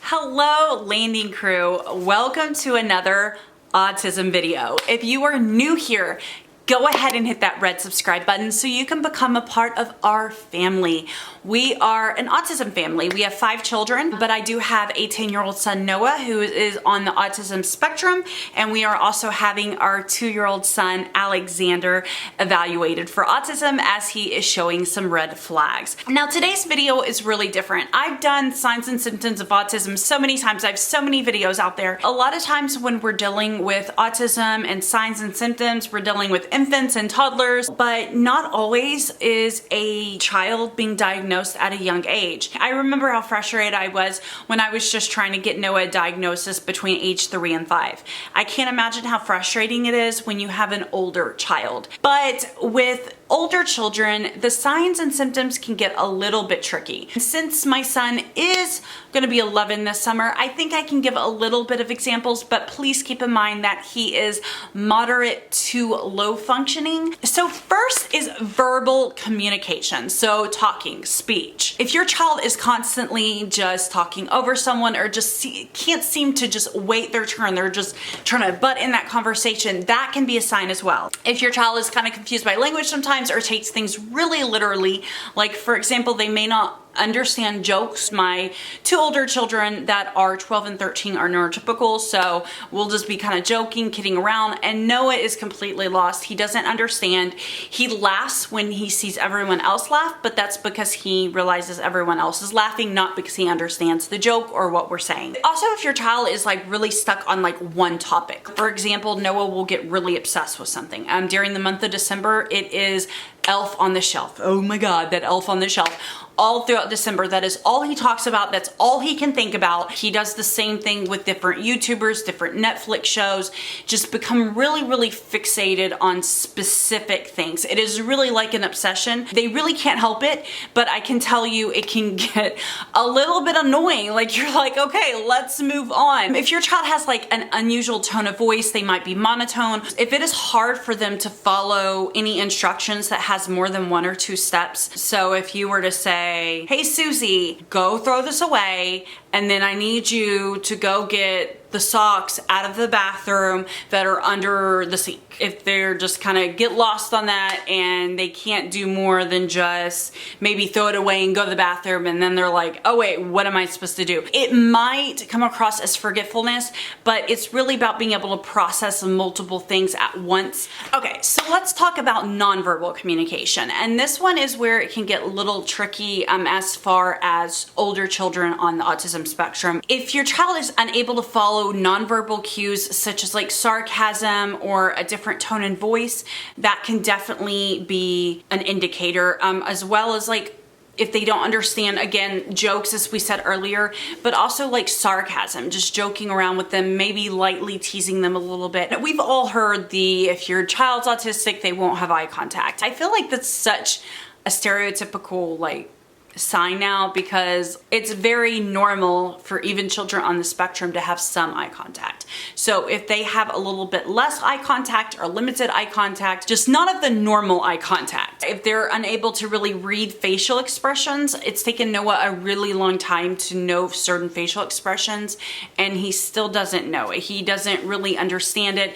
Hello, landing crew. Welcome to another autism video. If you are new here, go ahead and hit that red subscribe button so you can become a part of our family. We are an autism family. We have 5 children, but I do have a 10-year-old son, Noah, who is on the autism spectrum, and we are also having our 2-year-old son, Alexander, evaluated for autism as he is showing some red flags. Now, today's video is really different. I've done signs and symptoms of autism so many times. I have so many videos out there. A lot of times when we're dealing with autism and signs and symptoms, we're dealing with infants and toddlers, but not always is a child being diagnosed at a young age. I remember how frustrated I was when I was just trying to get Noah a diagnosis between age 3 and 5. I can't imagine how frustrating it is when you have an older child. But with older children, the signs and symptoms can get a little bit tricky. Since my son is going to be 11 this summer, I think I can give a little bit of examples, but please keep in mind that he is moderate to low functioning. So first is verbal communication, so talking, speech. If your child is constantly just talking over someone or just can't seem to just wait their turn, they're just trying to butt in that conversation, that can be a sign as well. If your child is kind of confused by language sometimes or takes things really literally, like for example, they may not understand jokes. My 2 older children that are 12 and 13 are neurotypical, so we'll just be kind of joking, kidding around, and Noah is completely lost. He doesn't understand. He laughs when he sees everyone else laugh, but that's because he realizes everyone else is laughing, not because he understands the joke or what we're saying. Also, if your child is like really stuck on like one topic, for example, Noah will get really obsessed with something. During the month of December, it is Elf on the Shelf. Oh my God, that Elf on the Shelf. All throughout December, that is all he talks about. That's all he can think about. He does the same thing with different YouTubers, different Netflix shows, just become really, really fixated on specific things. It is really like an obsession. They really can't help it, but I can tell you it can get a little bit annoying. Like you're like, okay, let's move on. If your child has like an unusual tone of voice, they might be monotone. If it is hard for them to follow any instructions that has more than 1 or 2 steps. So if you were to say, hey Susie, go throw this away, and then I need you to go get the socks out of the bathroom that are under the sink. If they're just kind of get lost on that and they can't do more than just maybe throw it away and go to the bathroom, and then they're like, oh wait, what am I supposed to do? It might come across as forgetfulness, but it's really about being able to process multiple things at once. Okay, so let's talk about nonverbal communication. And this one is where it can get a little tricky as far as older children on the autism spectrum. If your child is unable to follow nonverbal cues such as like sarcasm or a different tone in voice, that can definitely be an indicator, as well as like if they don't understand, again, jokes as we said earlier, but also like sarcasm, just joking around with them, maybe lightly teasing them a little bit. We've all heard if your child's autistic, they won't have eye contact. I feel like that's such a stereotypical like sign now, because it's very normal for even children on the spectrum to have some eye contact. So if they have a little bit less eye contact or limited eye contact, just not of the normal eye contact. If they're unable to really read facial expressions, it's taken Noah a really long time to know certain facial expressions, and he still doesn't know it. He doesn't really understand it.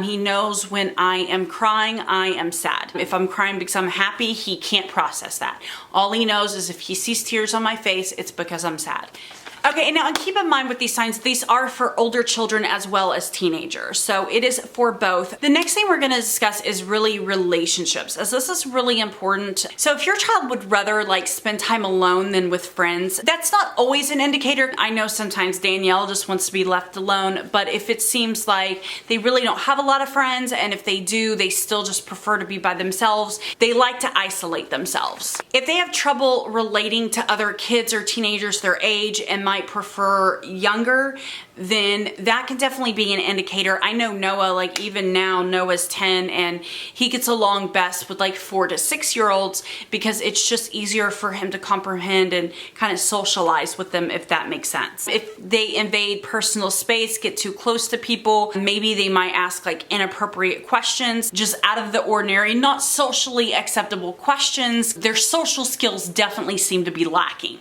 He knows when I am crying, I am sad. If I'm crying because I'm happy, he can't process that. All he knows is if he sees tears on my face, it's because I'm sad. Okay, now and keep in mind with these signs, these are for older children as well as teenagers. So it is for both. The next thing we're gonna discuss is really relationships, as this is really important. So if your child would rather like spend time alone than with friends, that's not always an indicator. I know sometimes Danielle just wants to be left alone, but if it seems like they really don't have a lot of friends, and if they do, they still just prefer to be by themselves, they like to isolate themselves. If they have trouble relating to other kids or teenagers their age and might prefer younger, then that can definitely be an indicator. I know Noah, like even now, Noah's 10 and he gets along best with like 4 to 6 year olds because it's just easier for him to comprehend and kind of socialize with them, if that makes sense. If they invade personal space, get too close to people, maybe they might ask like inappropriate questions, just out of the ordinary, not socially acceptable questions. Their social skills definitely seem to be lacking.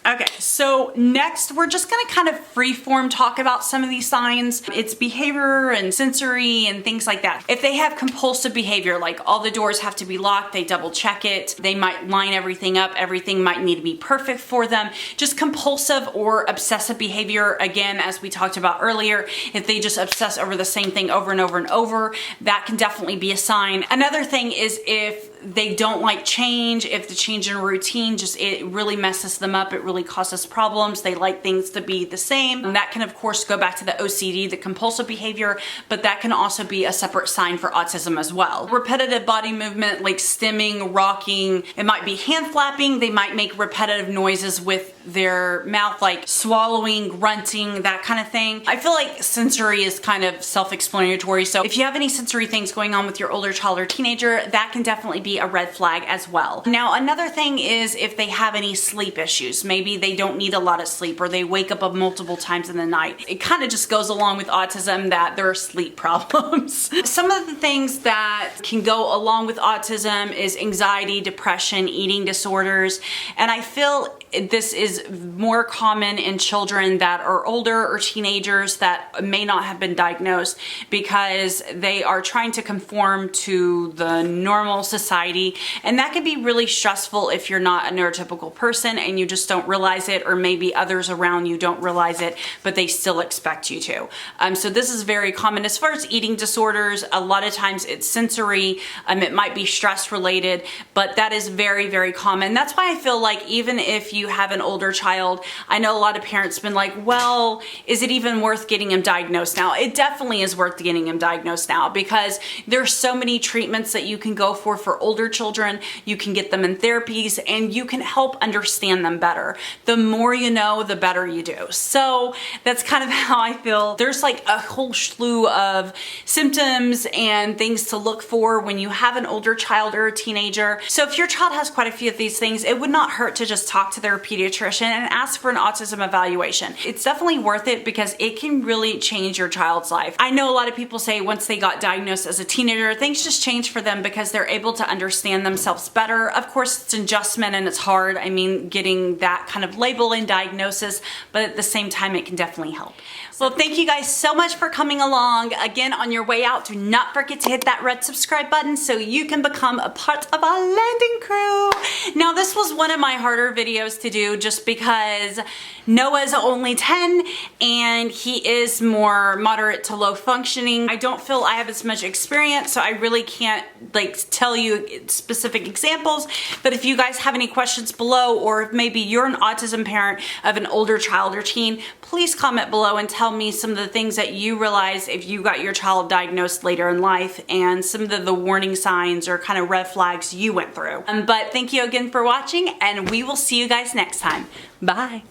Okay, so next we're just gonna kind of freeform talk about some of these signs. It's behavior and sensory and things like that. If they have compulsive behavior, like all the doors have to be locked, they double check it, they might line everything up, everything might need to be perfect for them. Just compulsive or obsessive behavior, again, as we talked about earlier, if they just obsess over the same thing over and over and over, that can definitely be a sign. Another thing is if they don't like change, if the change in routine it really messes them up, it really causes problems, they like things to be the same. And that can of course go back to the OCD, the compulsive behavior, but that can also be a separate sign for autism as well. Repetitive body movement like stimming, rocking, it might be hand flapping, they might make repetitive noises with their mouth like swallowing, grunting, that kind of thing. I feel like sensory is kind of self-explanatory, so if you have any sensory things going on with your older child or teenager, that can definitely be a red flag as well. Now another thing is if they have any sleep issues, maybe they don't need a lot of sleep or they wake up multiple times in the night. It kind of just goes along with autism that there are sleep problems. Some of the things that can go along with autism is anxiety, depression, eating disorders, and I feel this is more common in children that are older or teenagers that may not have been diagnosed because they are trying to conform to the normal society, and that can be really stressful if you're not a neurotypical person and you just don't realize it, or maybe others around you don't realize it but they still expect you to. So this is very common. As far as eating disorders, a lot of times it's sensory, it might be stress related, but that is very, very common. That's why I feel like even if you have an older child, I know a lot of parents have been like, well, is it even worth getting him diagnosed now? It definitely is worth getting him diagnosed now because there's so many treatments that you can go for older children. You can get them in therapies and you can help understand them better. The more you know, the better you do. So that's kind of how I feel. There's like a whole slew of symptoms and things to look for when you have an older child or a teenager. So if your child has quite a few of these things, it would not hurt to just talk to their pediatrician and ask for an autism evaluation. It's definitely worth it because it can really change your child's life. I know a lot of people say once they got diagnosed as a teenager, things just change for them because they're able to understand themselves better. Of course, it's an adjustment and it's hard. I mean, getting that kind of label and diagnosis, but at the same time, it can definitely help. Well, thank you guys so much for coming along. Again, on your way out, do not forget to hit that red subscribe button so you can become a part of our landing crew. Now, this was one of my harder videos to do just because Noah's only 10 and he is more moderate to low functioning. I don't feel I have as much experience, so I really can't like tell you specific examples, but if you guys have any questions below, or if maybe you're an autism parent of an older child or teen, please comment below and tell me some of the things that you realized if you got your child diagnosed later in life and some of the warning signs or kind of red flags you went through. But thank you again for watching and we will see you guys next time. Bye.